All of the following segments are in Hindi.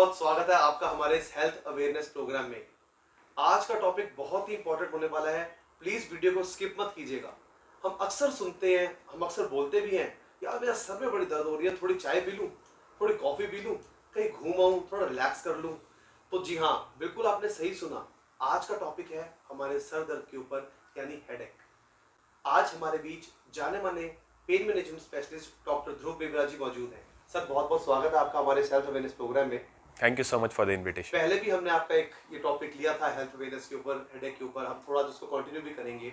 बहुत स्वागत है आपका हमारे इस हेल्थ अवेयरनेस प्रोग्राम में। आज का टॉपिक बहुत ही इंपॉर्टेंट होने वाला है। प्लीज वीडियो को स्किप मत कीजिएगा। हम अक्सर सुनते हैं, हम अक्सर बोलते भी हैं, यार मेरा सर में बड़ी दर्द हो रही है, थोड़ी चाय पी लूं, थोड़ी कॉफी पी लूं, कहीं घूम आऊं, थोड़ा रिलैक्स कर लूं। तो जी हाँ, बिल्कुल आपने सही सुना। आज का टॉपिक है हमारे सर दर्द के ऊपर, यानी हेडेक। आज हमारे बीच जाने माने पेन मैनेजमेंट स्पेशलिस्ट डॉक्टर ध्रुव बेबरा जी मौजूद हैं। सर बहुत बहुत स्वागत है आपका हमारे हेल्थ अवेयरनेस प्रोग्राम में। Thank you so much for the invitation. पहले भी हमने आपका एक ये टॉपिक लिया था हेल्थ अवेयरनेस के ऊपर, हेडेक के ऊपर। हम थोड़ा उसको कंटिन्यू भी करेंगे।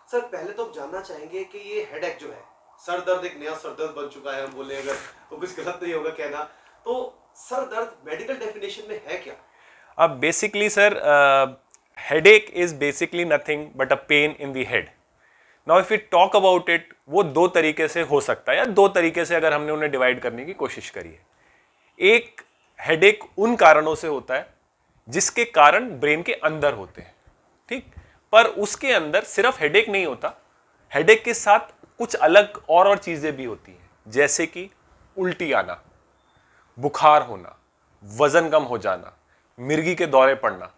सर पहले तो हम जानना चाहेंगे कि ये हेडेक जो है, सर दर्द एक नया सर दर्द बन चुका है, हम बोले अगर तो कुछ गलत नहीं होगा कहना। तो सर दर्द मेडिकल डेफिनेशन में है क्या? अब basically sir, headache is basically nothing but a pain in the head. Now if we talk about it, वो दो तरीके से हो सकता है, या दो तरीके से अगर हमने उन्हें डिवाइड करने की कोशिश करी है। एक, हेडेक उन कारणों से होता है जिसके कारण ब्रेन के अंदर होते हैं, ठीक। पर उसके अंदर सिर्फ हेडेक नहीं होता, हेडेक के साथ कुछ अलग और चीजें भी होती हैं, जैसे कि उल्टी आना, बुखार होना, वजन कम हो जाना, मिर्गी के दौरे पड़ना,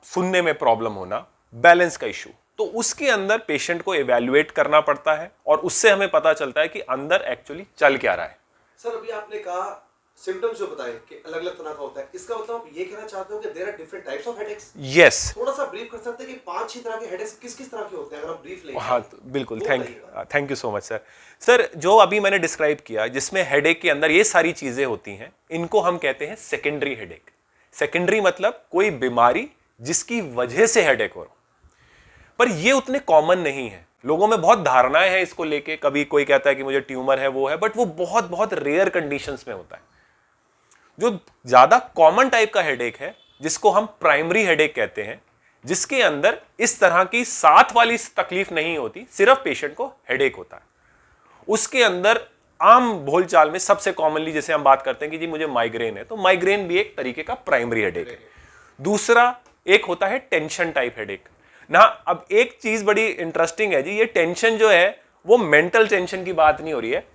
सुनने में प्रॉब्लम होना, बैलेंस का इशू। तो उसके अंदर पेशेंट को इवैल्यूएट करना पड़ता है और उससे हमें पता चलता है कि अंदर एक्चुअली चल क्या रहा है। सर अभी आपने कहा सिम्टम्स जो बताए कि अलग अलग तरह का होता है, इसका मतलब आप ये कहना चाहते हो कि there are different types of headaches? Yes. थोड़ा सा ब्रीफ कर सकते हैं कि 5-6 तरह के हेडेक्स किस किस तरह के होते हैं, अगर आप ब्रीफ लें? हाँ बिल्कुल, thank you so much sir. Sir जो अभी मैंने डिस्क्राइब किया, जिसमें हेडेक के अंदर ये सारी चीजें होती हैं, इनको हम कहते हैं सेकेंडरी हेडेक। सेकेंडरी मतलब कोई बीमारी जिसकी वजह से हेडेक हो रहा, पर ये उतने कॉमन नहीं है। लोगों में बहुत धारणाएं हैं इसको लेके, कभी कोई कहता है कि मुझे ट्यूमर है, वो है, बट वो बहुत बहुत रेयर कंडीशंस में होता है। जो ज्यादा कॉमन टाइप का हेडेक है, जिसको हम प्राइमरी हेडेक कहते हैं, जिसके अंदर इस तरह की साथ वाली तकलीफ नहीं होती, सिर्फ पेशेंट को हेडेक होता है। उसके अंदर आम भूलचाल में सबसे कॉमनली जैसे हम बात करते हैं कि जी मुझे माइग्रेन है, तो माइग्रेन भी एक तरीके का प्राइमरी हेडेक है। दूसरा एक होता है टेंशन टाइप हेडेक ना। अब एक चीज बड़ी इंटरेस्टिंग है जी, ये टेंशन जो है वो मेंटल टेंशन की बात नहीं हो रही है,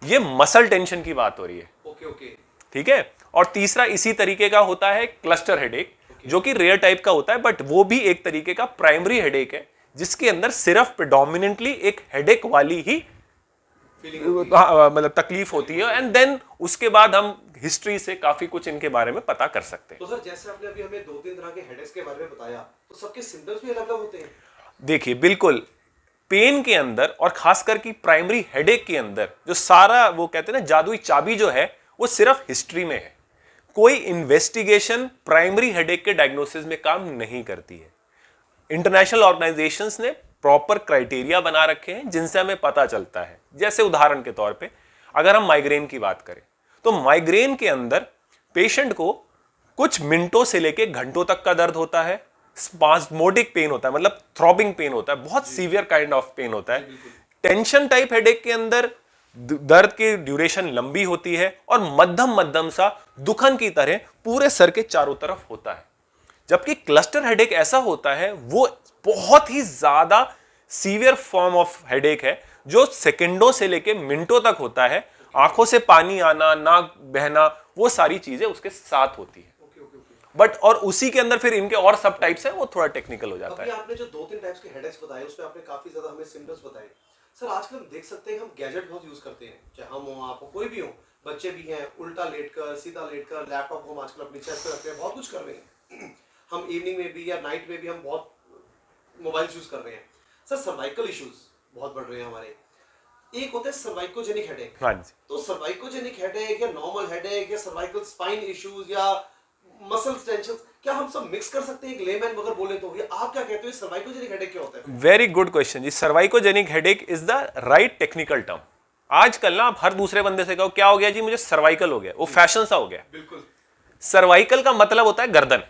ये मसल टेंशन की बात हो रही है। ठीक है। और तीसरा इसी तरीके का होता है क्लस्टर हेडेक, जो कि रेयर टाइप का होता है, बट वो भी एक तरीके का प्राइमरी हेडेक है, जिसके अंदर सिर्फ प्रेडोमिनेंटली एक हेडेक वाली ही मतलब तकलीफ होती है। एंड देन उसके बाद हम हिस्ट्री से काफी कुछ इनके बारे में पता कर सकते हैं। तो सर जैसे आपने अभी हमें 2-3 तरह के हेडेक्स के बारे में बताया, तो सबके सिम्टम्स भी अलग अलग होते हैं? देखिए बिल्कुल, पेन के अंदर और खासकर की प्राइमरी हेडेक के अंदर जो सारा वो कहते हैं ना जादुई चाबी जो है, वो सिर्फ हिस्ट्री में है। कोई इन्वेस्टिगेशन प्राइमरी हेडेक के डायग्नोसिस में काम नहीं करती है। इंटरनेशनल ऑर्गेनाइजेशंस ने प्रॉपर क्राइटेरिया बना रखे हैं जिनसे हमें पता चलता है। जैसे उदाहरण के तौर पे अगर हम माइग्रेन की बात करें, तो माइग्रेन के अंदर पेशेंट को कुछ मिनटों से लेके घंटों तक का दर्द होता है, स्पास्मोडिक पेन होता है, मतलब थ्रॉबिंग पेन होता है, बहुत सीवियर काइंड ऑफ पेन होता है। टेंशन टाइप हेडेक के अंदर दर्द की ड्यूरेशन लंबी होती है और मध्यम मध्यम सा दुखन की तरह पूरे सर के चारों तरफ होता है। जबकि क्लस्टर हेडेक ऐसा होता है, वो बहुत ही ज्यादा सीवियर फॉर्म ऑफ हेडेक है, जो सेकंडों से लेके मिनटों तक होता है। आंखों से पानी आना, नाक बहना, वो सारी चीजें उसके साथ होती है। बट और उसी के अंदर फिर इनके और सब टाइप्स हैं, वो थोड़ा टेक्निकल हो जाता है। आपने जो 2-3 टाइप्स के हेडेक्स बताए, उसमें आपने काफी ज्यादा हमें सिम्टम्स बताए। सर आजकल हम देख सकते हैं, हम गैजेट बहुत यूज करते हैं, चाहे हम हो, आप हो, कोई भी हो, बच्चे भी हैं, उल्टा लेटकर, सीधा लेटकर, लैपटॉप को हम आजकल अपनी चेस्ट पे रखते हैं, बहुत कुछ कर रहे हैं। हम इवनिंग में भी या नाइट में भी हम बहुत मोबाइल यूज कर रहे हैं। सर सर्वाइकल इश्यूज बहुत बढ़ रहे हैं हमारे। एक होता है सर्वाइकोजेनिक हेडेक। हाँ जी। तो सर्वाइकोजेनिक हेडेक या नॉर्मल हेडेक या सर्वाइकल स्पाइन इश्यूज या मसल टेंशन, क्या हम सब मिक्स कर सकते हैं एक लेमैन अगर बोले तो? ये आप क्या कहते हो, सर्वाइकोजेनिक हेडेक क्या होता है? वेरी गुड क्वेश्चन जी। Cervicogenic headache is the right technical term. आजकल ना आप हर दूसरे बंदे से कहो क्या हो गया जी, मुझे सर्वाइकल हो गया, वो फैशन सा हो गया। बिल्कुल। सर्वाइकल का मतलब होता है गर्दन,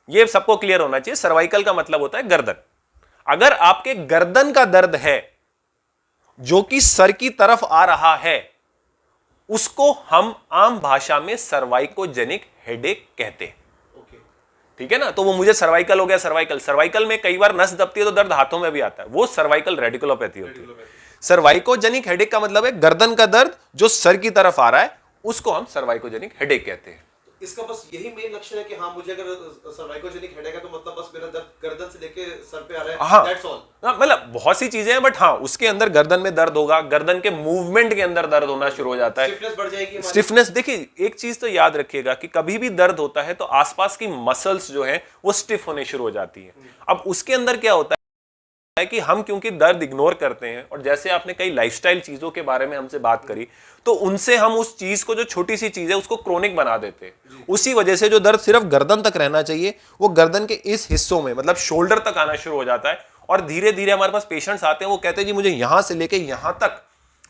ये सबको क्लियर होना चाहिए। सर्वाइकल का मतलब होता है गर्दन। अगर आपके गर्दन का दर्द है जो कि सर की तरफ आ रहा है, उसको हम आम भाषा में सर्वाइकोजेनिक हेडेक कहते हैं। ठीक है ना। तो वो मुझे सर्वाइकल हो गया, सर्वाइकल में कई बार नस दबती है तो दर्द हाथों में भी आता है, वो सर्वाइकल रेडिकुलोपैथी होती है। सर्वाइकोजेनिक हेडेक का मतलब है गर्दन का दर्द जो सर की तरफ आ रहा है, उसको हम सर्वाइकोजेनिक हेडेक कहते हैं। इसका बस यही मेन लक्षण है कि हाँ मुझे अगर सर्वाइकोजेनिक हेडेक है तो मतलब बस मेरा दर्द गर्दन से लेके सर पे आ रहा है, हाँ दैट्स ऑल। मतलब बहुत सी चीजें हैं, बट हाँ उसके अंदर गर्दन में दर्द होगा, गर्दन के मूवमेंट के अंदर दर्द होना शुरू हो जाता है, स्टिफनेस बढ़ जाएगी हमारी। स्टिफनेस। देखिए एक चीज तो याद रखिएगा कि कभी भी दर्द होता है तो आसपास की मसल्स जो है वो स्टिफ होने शुरू हो जाती है। अब उसके अंदर क्या होता है कि हम क्योंकि दर्द इग्नोर करते हैं, और जैसे आपने कई लाइफस्टाइल चीजों के बारे में हमसे बात करी, तो उनसे हम उस चीज को, जो छोटी सी चीज है, उसको क्रोनिक बना देते हैं। उसी वजह से जो दर्द सिर्फ गर्दन तक रहना चाहिए वो गर्दन के इस हिस्सों में मतलब शोल्डर तक आना शुरू हो जाता है, और धीरे धीरे हमारे पास पेशेंट्स आते हैं, वो कहते हैं जी मुझे यहां से लेके यहां तक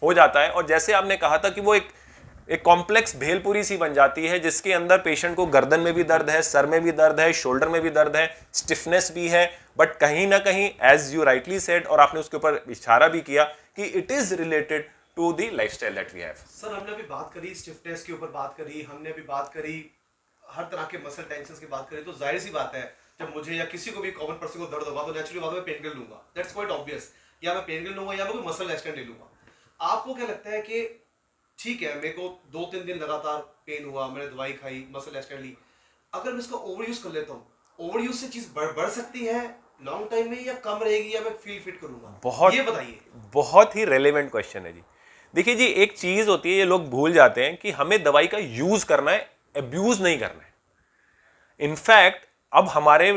हो जाता है। और जैसे आपने कहा था कि वो एक कॉम्प्लेक्स भेलपुरी सी बन जाती है, जिसके अंदर पेशेंट को गर्दन में भी दर्द है, सर में भी दर्द है, शोल्डर में भी दर्द है, स्टिफनेस भी है, बट कहीं ना कहीं एज यू राइटली सेड, और आपने उसके ऊपर इशारा भी किया कि it is related to the lifestyle that we have. Sir हमने अभी बात करी स्टिफनेस के ऊपर, बात करी हमने अभी, बात करी हर तरह के मसल टेंशन की बात करी, तो जाहिर सी बात है जब मुझे या किसी को भी कॉमन पर्सन को दर्द होगा तो नेचुरली बात है मैं पेन किलर लूंगा, दैट्स क्वाइट ऑब्वियस। या मैं पेन किलर लूंगा या मैं कोई मसल एक्सटेंड ले लूंगा। आपको क्या लगता है कि ठीक है मेरे को 2-3 दिन लगातार पेन हुआ, मैंने दवाई खाई, मसल एक्सटेंड ली, अगर मैं इसका ओवर यूज कर लेता हूँ, ओवर यूज से चीज बढ़ सकती है लॉन्ग टाइम में, या कम रहेगी, या मैं फील फिट करूंगा? बहुत, ये बताइए। बहुत ही रेलेवेंट क्वेश्चन है जी। देखिए जी एक चीज होती है, ये लोग भूल जाते हैं कि हमें दवाई का यूज करना है, अब्यूज नहीं करना है। इनफैक्ट अब हमारे,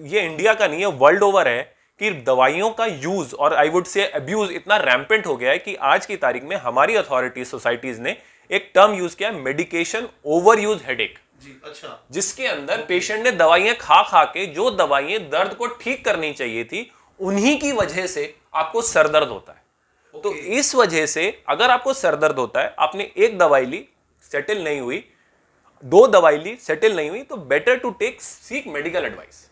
ये इंडिया का नहीं है, वर्ल्ड ओवर है कि दवाइयों का यूज और आई वुड से अब्यूज इतना रैम्पेंट हो गया है कि आज की तारीख में हमारी अथॉरिटीज, सोसाइटीज ने एक टर्म यूज किया, मेडिकेशन ओवर यूज हेडेक। जी अच्छा। जिसके अंदर पेशेंट ने दवाइयां खा खा के, जो दवाइयां दर्द को ठीक करनी चाहिए थी, उन्हीं की वजह से आपको सर दर्द होता है। तो इस वजह से अगर आपको सर दर्द होता है, आपने एक दवाई ली, सेटल नहीं हुई, 2 दवाई ली, सेटल नहीं हुई, तो better to take seek medical advice.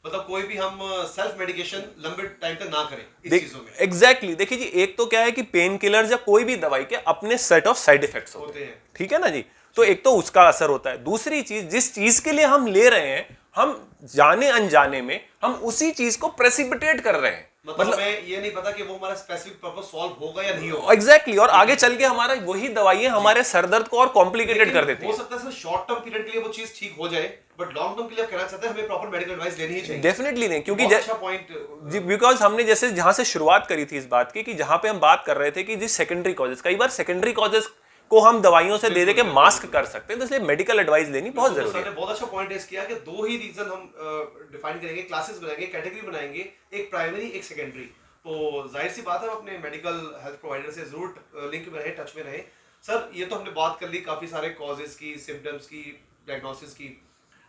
मतलब कोई भी हम सेल्फ मेडिकेशन लंबे टाइम तक ना करें इस चीजों में। एग्जैक्टली। देखिए जी एक तो क्या है कि पेन किलर्स या कोई भी दवाई के अपने सेट ऑफ साइड इफेक्ट्स होते हैं, ठीक है ना जी। तो एक तो उसका असर होता है, दूसरी चीज जिस चीज के लिए हम ले रहे हैं, हम जाने अनजाने में हम उसी चीज को प्रेसिपिटेट कर रहे हैं। मतलब हमें ये नहीं पता कि वो हमारा स्पेसिफिक पर्पस सॉल्व होगा या नहीं होगा। एग्जैक्टली। और आगे चल के हमारा वही दवाइयां हमारे सरदर्द को और कॉम्प्लिकेटेड कर देती हो है। सकता है सर शॉर्ट टर्म पीरियड के लिए वो चीज ठीक हो जाए, बट लॉन्ग टर्म के लिए आप कहना चाहते हैं हमें प्रॉपर मेडिकल एडवाइस लेनी ही चाहिए। डेफिनेटली नहीं, क्योंकि अच्छा पॉइंट जी, बिकॉज हमने जैसे जहां से शुरुआत करी थी इस बात की, कि जहां पे हम बात कर रहे थे कि जिस सेकेंडरी कॉजेस, कई बार सेकेंडरी कॉजेस को हम दवाइयों से दे दे के मास्क कर सकते हैं, तो इसलिए मेडिकल एडवाइस लेनी बहुत जरूरी है। बहुत अच्छा पॉइंट रेज किया कि 2 ही रीजन हम डिफाइन करेंगे, क्लासेस बनाएंगे, कैटेगरी बनाएंगे, एक प्राइमरी एक सेकेंडरी। तो जाहिर सी बात है अपने मेडिकल हेल्थ प्रोवाइडर से जरूर लिंक में रहे, टच में रहे। सर ये तो हमने बात कर ली काफी सारे कॉजेस की, सिम्टम्स की, डायग्नोसिस की।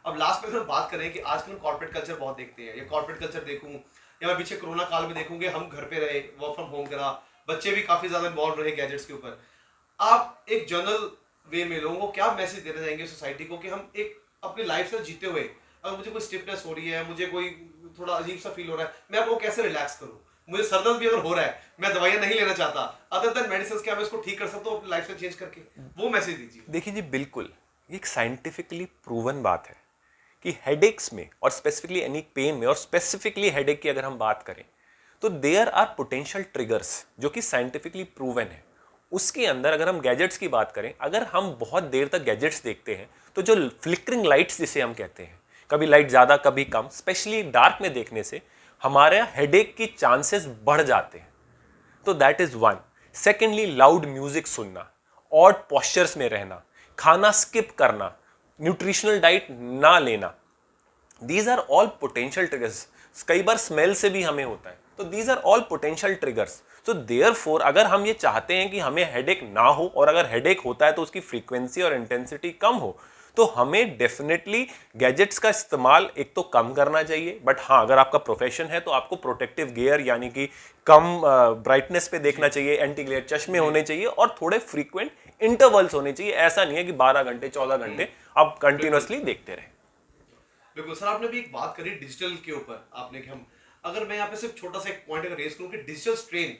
अब लास्ट में हम बात करें कि आजकल कॉर्पोरेट कल्चर बहुत देखते हैं, या कॉर्पोरेट कल्चर देखूं, या मैं पीछे कोरोना काल में देखूंगे, हम घर पे रहे, वर्क फ्रॉम होम करा, बच्चे भी काफी ज्यादा इन्वॉल्व रहे गैजेट्स के ऊपर। आप एक जनरल वे में लोगों को क्या मैसेज देना चाहेंगे सोसाइटी को कि हम एक अपनी लाइफ से जीते हुए, अगर मुझे कोई स्टिफनेस हो रही है, मुझे कोई थोड़ा अजीब सा फील हो रहा है, मैं आपको कैसे रिलैक्स करूं? मुझे सर दर्द भी अगर हो रहा है, मैं दवाइयां नहीं लेना चाहता, अदर देन मेडिसिन, क्या मैं इसको ठीक कर सकता हूं अपनी लाइफ से चेंज करके? वो मैसेज दीजिए। देखिए जी बिल्कुल, ये एक साइंटिफिकली प्रूवन बात है कि हेडेक्स में, और स्पेसिफिकली एनी पेन में, और स्पेसिफिकली हेडेक की अगर हम बात करें, तो देयर आर पोटेंशियल ट्रिगर्स जो कि साइंटिफिकली प्रूवन है। उसके अंदर अगर हम गैजेट्स की बात करें, अगर हम बहुत देर तक गैजेट्स देखते हैं, तो जो फ्लिकरिंग लाइट्स जिसे हम कहते हैं, कभी लाइट ज़्यादा कभी कम, स्पेशली डार्क में देखने से हमारे हेडेक की चांसेस बढ़ जाते हैं। तो that is one. Secondly loud music सुनना, ऑड पॉस्चर्स में रहना, खाना स्किप करना, न्यूट्रिशनल डाइट ना लेना, these are all potential triggers. कई बार स्मेल से भी हमें होता है, तो these are all potential triggers. तो देयरफॉर अगर हम ये चाहते हैं कि हमें हेडेक ना हो, और अगर हेडेक होता है तो उसकी फ्रीक्वेंसी और इंटेंसिटी कम हो, तो हमें डेफिनेटली गैजेट्स का इस्तेमाल एक तो कम करना चाहिए। बट हाँ, अगर आपका प्रोफेशन है तो आपको प्रोटेक्टिव गियर यानी कि कम ब्राइटनेस पे देखना चाहिए, एंटी ग्लेयर चश्मे होने चाहिए, और थोड़े फ्रीक्वेंट इंटरवल्स होने चाहिए। ऐसा नहीं है कि 12 घंटे 14 घंटे आप कंटिन्यूअसली देखते रहे। बिल्कुल सर, आपने भी एक बात करी डिजिटल के ऊपर, आपने कि हम, अगर मैं यहाँ पे सिर्फ छोटा सा एक पॉइंट अगर रेज करूँ कि डिजिटल स्ट्रेन,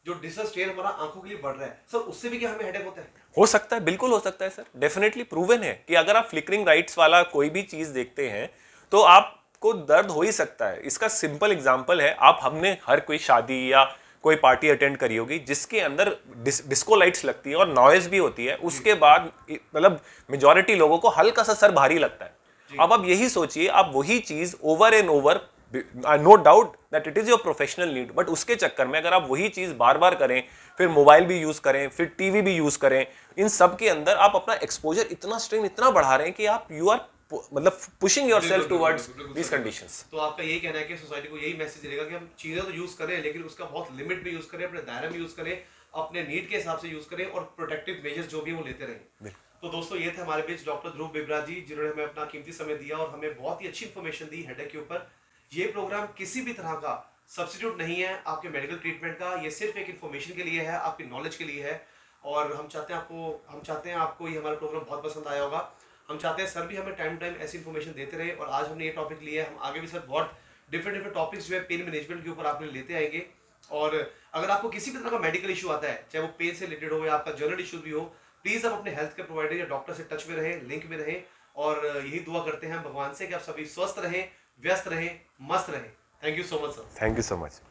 जो डिजिटल स्ट्रेन हमारा आंखों के लिए बढ़ रहा है सर, उससे भी क्या हमें हेडेक होता है? हो सकता है, बिल्कुल हो सकता है सर। डेफिनेटली प्रूवन है कि अगर आप फ्लिकरिंग लाइट्स वाला कोई भी चीज देखते हैं तो आपको दर्द हो ही सकता है। इसका सिंपल एग्जांपल है, हमने हर कोई शादी या कोई पार्टी अटेंड करी होगी जिसके अंदर डिस्को लाइट्स लगती है और नॉइज भी होती है, उसके बाद मतलब मेजॉरिटी लोगों को हल्का सा सर भारी लगता है। अब आप यही सोचिए, आप वही चीज over and over, no doubt that it is your professional need, but उसके चक्कर में अगर आप वही चीज बार बार करें, फिर मोबाइल भी यूज करें, फिर टीवी भी यूज करें, इन सब के अंदर आप अपना एक्सपोजर इतना स्ट्रेन इतना बढ़ा रहे हैं कि आप यू आर मतलब पुशिंग योरसेल्फ टुवर्ड्स दीस कंडीशंस। तो आपका यही कहना है कि सोसाइटी को यही मैसेज रहेगा कि हम चीजें तो यूज करें लेकिन उसका बहुत लिमिट में यूज करें, अपने दायरे में यूज करें, अपने नीड के हिसाब से यूज करें और प्रोटेक्टिव मेजर्स जो भी है वो लेते रहें। तो दोस्तों ये थे हमारे बीच डॉक्टर ध्रुव बिबरा जी, जिन्होंने हमें अपना कीमती समय दिया और हमें बहुत ही अच्छी इन्फॉर्मेशन दी हेडेक के ऊपर। ये प्रोग्राम किसी भी तरह का सब्स्टिट्यूट नहीं है आपके मेडिकल ट्रीटमेंट का, ये सिर्फ एक इन्फॉर्मेशन के लिए है, आपकी नॉलेज के लिए है। और हम चाहते हैं आपको ये हमारा प्रोग्राम बहुत पसंद आया होगा। हम चाहते हैं सर भी हमें टाइम टाइम ऐसी इन्फॉर्मेशन देते रहे और आज हमने ये टॉपिक लिया है, हम आगे भी सर बहुत डिफरेंट टॉपिक्स जो है पेन मैनेजमेंट के ऊपर आपने लेते आएंगे। और अगर आपको किसी भी तरह का मेडिकल इशू आता है, चाहे वो पेन से रिलेटेड हो या आपका जनरल इशू भी हो, प्लीज आप अपने हेल्थ केयर प्रोवाइडर या डॉक्टर से टच में रहें, लिंक में रहें। और यही दुआ करते हैं भगवान से कि आप सभी स्वस्थ रहें, व्यस्त रहें, मस्त रहें। Thank you so much sir. Thank you so much.